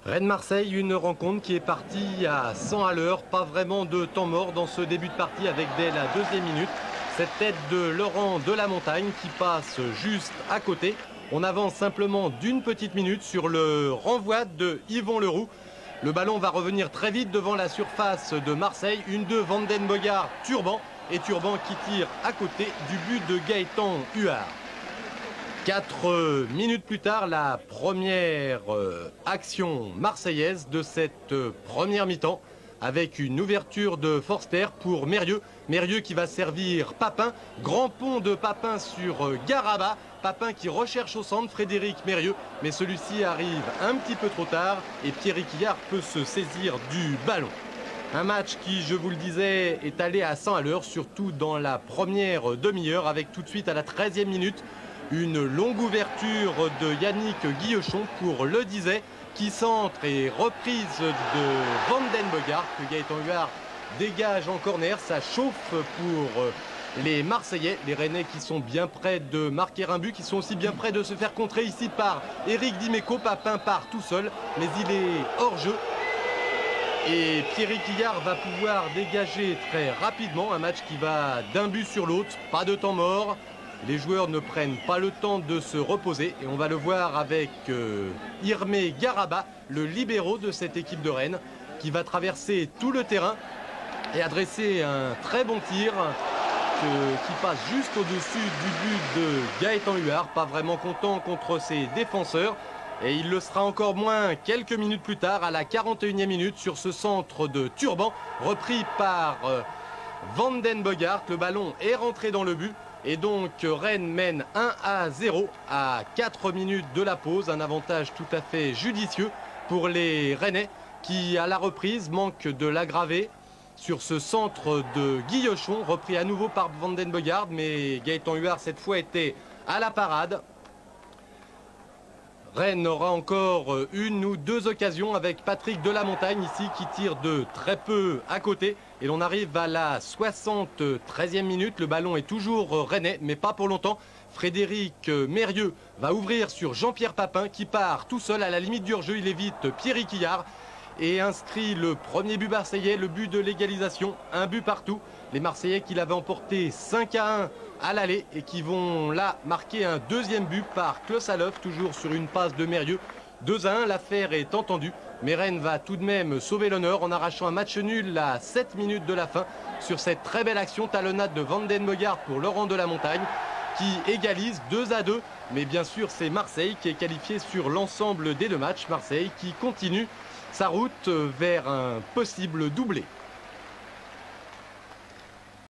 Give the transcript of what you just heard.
Rennes-Marseille, une rencontre qui est partie à 100 à l'heure. Pas vraiment de temps mort dans ce début de partie avec dès la deuxième minute cette tête de Laurent Delamontagne qui passe juste à côté. On avance simplement d'une petite minute sur le renvoi de Yvon Leroux. Le ballon va revenir très vite devant la surface de Marseille. Une de Van den Bogart, Turban. Et Turban qui tire à côté du but de Gaëtan Huard. 4 minutes plus tard, la première action marseillaise de cette première mi-temps avec une ouverture de Forster pour Mérieux. Mérieux qui va servir Papin. Grand pont de Papin sur Garaba. Papin qui recherche au centre Frédéric Mérieux. Mais celui-ci arrive un petit peu trop tard et Pierrick Hillard peut se saisir du ballon. Un match qui, je vous le disais, est allé à 100 à l'heure, surtout dans la première demi-heure avec tout de suite à la 13e minute une longue ouverture de Yannick Guillochon pour Le Disais qui centre et reprise de Van den Bogart que Gaëtan Huard dégage en corner. Ça chauffe pour les Marseillais, les Rennais qui sont bien près de marquer un but, qui sont aussi bien près de se faire contrer ici par Eric Dimeco. Papin part tout seul, mais il est hors jeu. Et Pierrick Hillard va pouvoir dégager très rapidement un match qui va d'un but sur l'autre, pas de temps mort. Les joueurs ne prennent pas le temps de se reposer et on va le voir avec Irmé Garaba, le libéro de cette équipe de Rennes, qui va traverser tout le terrain et adresser un très bon tir qui passe juste au-dessus du but de Gaëtan Huard, pas vraiment content contre ses défenseurs. Et il le sera encore moins quelques minutes plus tard, à la 41e minute, sur ce centre de Turban, repris par Van den Bogart. Le ballon est rentré dans le but. Et donc Rennes mène 1-0 à 4 minutes de la pause. Un avantage tout à fait judicieux pour les Rennais qui, à la reprise, manquent de l'aggraver sur ce centre de Guillochon, repris à nouveau par Van den Bogart. Mais Gaëtan Huard, cette fois, était à la parade. Rennes aura encore une ou deux occasions avec Patrick Delamontagne ici qui tire de très peu à côté. Et l'on arrive à la 73e minute. Le ballon est toujours rennais, mais pas pour longtemps. Frédéric Mérieux va ouvrir sur Jean-Pierre Papin qui part tout seul à la limite du hors-jeu. Il évite Pierrick Hillard et inscrit le premier but marseillais, le but de l'égalisation. Un but partout. Les Marseillais qui l'avaient emporté 5-1 à l'aller et qui vont là marquer un deuxième but par Klossalov, toujours sur une passe de Mérieux. 2-1, l'affaire est entendue, mais Rennes va tout de même sauver l'honneur en arrachant un match nul à 7 minutes de la fin sur cette très belle action talonnade de Van den Bogart pour Laurent Delamontagne qui égalise 2-2. Mais bien sûr, c'est Marseille qui est qualifié sur l'ensemble des deux matchs. Marseille qui continue sa route vers un possible doublé.